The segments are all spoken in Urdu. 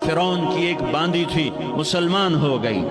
فرعون کی ایک باندی تھی، مسلمان ہو گئی۔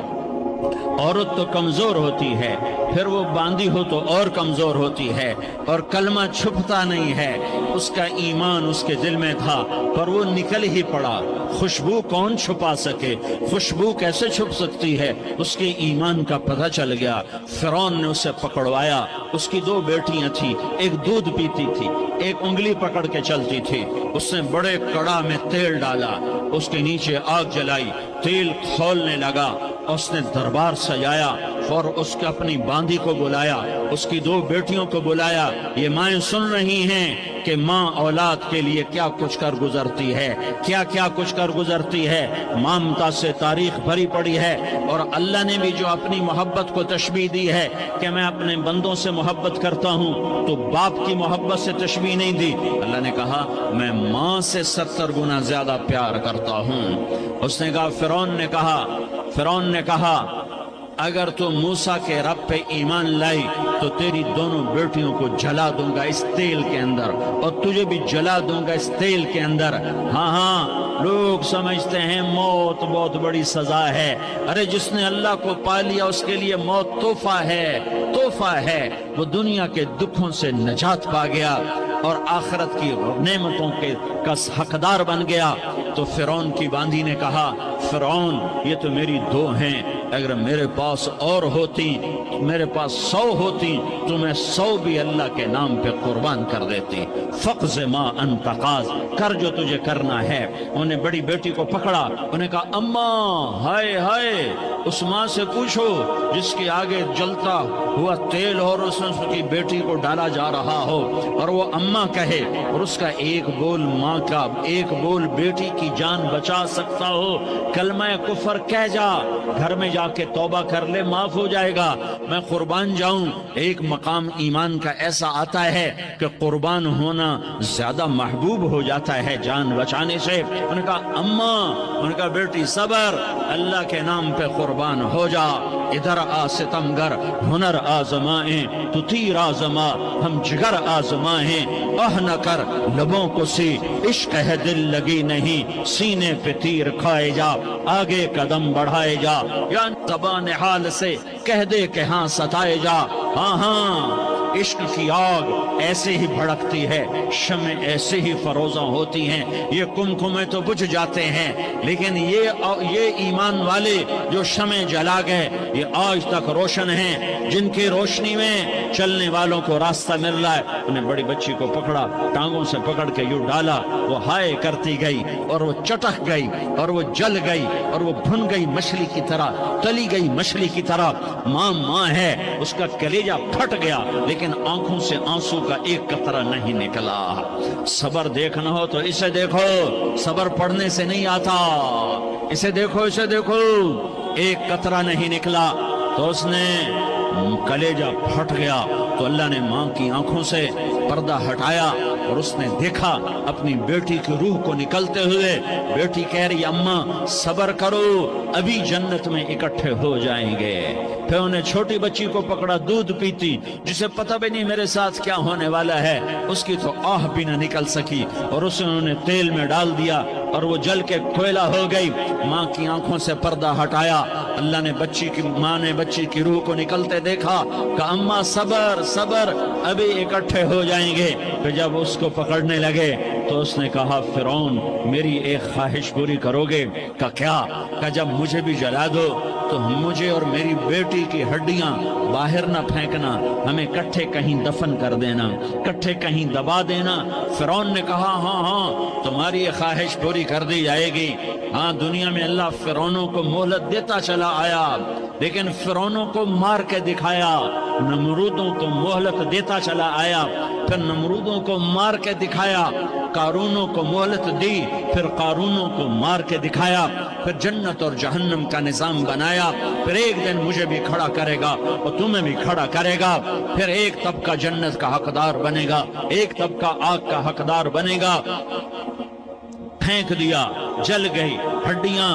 عورت تو کمزور ہوتی ہے، پھر وہ باندھی ہو تو اور کمزور ہوتی ہے، اور کلمہ چھپتا نہیں ہے۔ اس کا ایمان اس کے دل میں تھا، پر وہ نکل ہی پڑا۔ خوشبو کون چھپا سکے؟ خوشبو کیسے چھپ سکتی ہے؟ اس کے ایمان کا پتہ چل گیا۔ فرعون نے اسے پکڑوایا۔ اس کی 2 بیٹیاں تھیں، ایک دودھ پیتی تھی، ایک انگلی پکڑ کے چلتی تھی۔ اس نے بڑے کڑا میں تیل ڈالا، اس کے نیچے آگ جلائی، تیل کھولنے لگا۔ اس نے دربار سجایا اور اس کے اپنی باندی کو بلایا، اس کی 2 بیٹیوں کو بلایا۔ یہ مائیں سن رہی ہیں کہ ماں اولاد کے لیے کیا کچھ کر گزرتی ہے، کیا کچھ کر گزرتی ہے۔ مامتا سے تاریخ بھری پڑی ہے، اور اللہ نے بھی جو اپنی محبت کو تشبیہ دی ہے کہ میں اپنے بندوں سے محبت کرتا ہوں، تو باپ کی محبت سے تشبیہ نہیں دی۔ اللہ نے کہا میں ماں سے 70 گنا زیادہ پیار کرتا ہوں۔ اس نے کہا فرعون نے کہا اگر تو موسیٰ کے رب پہ ایمان لائی تو تیری دونوں بیٹیوں کو جلا دوں گا اس تیل کے اندر، اور تجھے بھی جلا دوں گا اس تیل کے اندر۔ ہاں لوگ سمجھتے ہیں موت بہت بڑی سزا ہے۔ ارے جس نے اللہ کو پا لیا اس کے لیے موت تحفہ ہے۔ وہ دنیا کے دکھوں سے نجات پا گیا اور آخرت کی نعمتوں کا حقدار بن گیا۔ تو فرعون کی باندھی نے کہا فرعون یہ تو میری 2 ہیں، اگر میرے پاس اور ہوتی، میرے پاس 100 ہوتی تو میں 100 بھی اللہ کے نام پہ قربان کر دیتی۔ فقض ما انت قاض، کر جو تجھے کرنا ہے۔ انہیں بڑی بیٹی کو پکڑا، انہیں کہا اماں ہائے اس ماں سے پوچھو جس کے آگے جلتا ہوا تیل اور اس کی بیٹی کو ڈالا جا رہا ہو، اور وہ اماں کہے، اور اس کا ایک بول ماں کا، ایک بول بیٹی کی جان بچا سکتا ہو۔ کلمہ کفر کہہ جا، گھر میں جا کے توبہ کر لے، معاف ہو جائے گا۔ میں قربان جاؤں۔ ایک مقام ایمان کا ایسا آتا ہے کہ قربان ہونا زیادہ محبوب ہو جاتا ہے جان بچانے سے۔ انہوں نے کہا اماں، انہوں نے کہا بیٹی صبر، اللہ کے نام پہ قربان ہو جا۔ ادھر آ ستمگر، ہنر آزمائیں تو تیر آزما، ہم جگر آزمائیں اہ نہ کر لبوں کو سی، عشق ہے دل لگی نہیں، سینے پہ تیر کھائے جا، آگے قدم بڑھائے جا، یا زبان حال سے کہہ دے کہ ہاں ستائے جا۔ ہاں عشق کی آگ ایسے ہی بھڑکتی ہے، شمع ایسے ہی فروزاں ہوتی ہیں، یہ کمکمے تو بجھ جاتے ہیں، لیکن یہ ایمان والے جو شمع جلا گئے یہ آج تک روشن ہیں، جن کی روشنی میں چلنے والوں کو راستہ مل رہا ہے۔ انہیں بڑی بچی کو پکڑا، ٹانگوں سے پکڑ کے یوں ڈالا، وہ ہائے کرتی گئی اور وہ چٹک گئی اور وہ جل گئی اور وہ بھن گئی مچھلی کی طرح، تلی گئی مچھلی کی طرح۔ ماں ہے، اس کا کلیجہ پھٹ گیا، لیکن آنکھوں سے آنسو کا ایک قطرہ نہیں نکلا۔ صبر دیکھنا ہو تو اسے دیکھو، صبر پڑھنے سے نہیں آتا، اسے دیکھو ایک قطرہ نہیں نکلا تو اس نے کلیجہ پھٹ گیا۔ تو اللہ نے ماں کی آنکھوں سے پردہ ہٹایا اور اس نے دیکھا اپنی بیٹی کی روح کو نکلتے ہوئے۔ بیٹی کہہ رہی اماں صبر کرو، ابھی جنت میں اکٹھے ہو جائیں گے۔ پھر انہیں چھوٹی بچی کو پکڑا، دودھ پیتی، جسے پتہ بھی نہیں میرے ساتھ کیا ہونے والا ہے، اس کی تو آہ بھی نہ نکل سکی، اور اسے انہوں نے تیل میں ڈال دیا اور وہ جل کے کوئلہ ہو گئی۔ ماں کی آنکھوں سے پردہ ہٹایا، اللہ نے ماں نے بچی کی روح کو نکلتے دیکھا، کہا اماں صبر ابھی اکٹھے ہو جائیں گے۔ پھر جب اس کو پکڑنے لگے تو اس نے کہا فرعون میری ایک خواہش پوری کرو گے؟ کہا جب مجھے بھی جلا دو تو مجھے اور میری بیٹی کی ہڈیاں باہر نہ پھینکنا، ہمیں کٹھے کہیں دفن کر دینا، کٹھے کہیں دبا دینا۔ فرعون نے کہا ہاں تمہاری یہ خواہش پوری کر دی جائے گی۔ ہاں دنیا میں اللہ فرعونوں کو مہلت دیتا چلا آیا، لیکن فرعونوں کو مار کے دکھایا۔ نمرودوں کو مہلت دیتا چلا آیا، پھر نمرودوں کو مار کے دکھایا۔ قارونوں کو مہلت دی، پھر قارونوں کو مار کے دکھایا۔ پھر جنت اور جہنم کا نظام بنایا۔ پھر ایک دن مجھے بھی کھڑا کرے گا اور تمہیں بھی کھڑا کرے گا۔ پھر ایک طبقہ جنت کا حقدار بنے گا، ایک طبقہ آگ کا حقدار بنے گا۔ پھینک دیا، جل گئی ہڈیاں،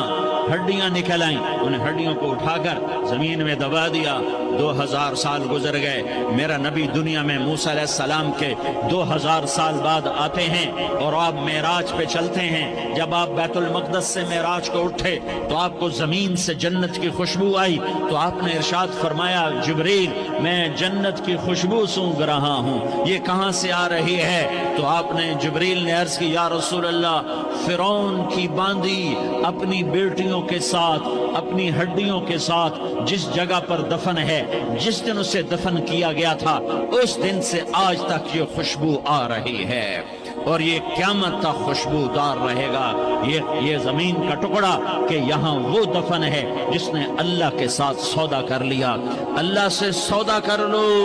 ہڈیاں نکل آئیں، ان ہڈیوں کو اٹھا کر زمین میں دبا دیا۔ 2000 سال گزر گئے، میرا نبی دنیا میں موسیٰ علیہ السلام کے 2000 سال بعد آتے ہیں اور آپ معراج پہ چلتے ہیں۔ جب آپ بیت المقدس سے معراج کو اٹھے تو آپ کو زمین سے جنت کی خوشبو آئی، تو آپ نے ارشاد فرمایا جبریل میں جنت کی خوشبو سونگھ رہا ہوں، یہ کہاں سے آ رہی ہے؟ تو آپ نے جبریل نے عرض کی یا رسول اللہ، فرعون کی باندی اپنی بیٹیوں کے ساتھ، اپنی ہڈیوں کے ساتھ جس جگہ پر دفن ہے، جس دن اسے دفن کیا گیا تھا، اس دن سے آج تک یہ خوشبو آ رہی ہے اور یہ قیامت تک خوشبودار رہے گا۔ یہ زمین کا ٹکڑا کہ یہاں وہ دفن ہے جس نے اللہ کے ساتھ سودا کر لیا۔ اللہ سے سودا کر لو۔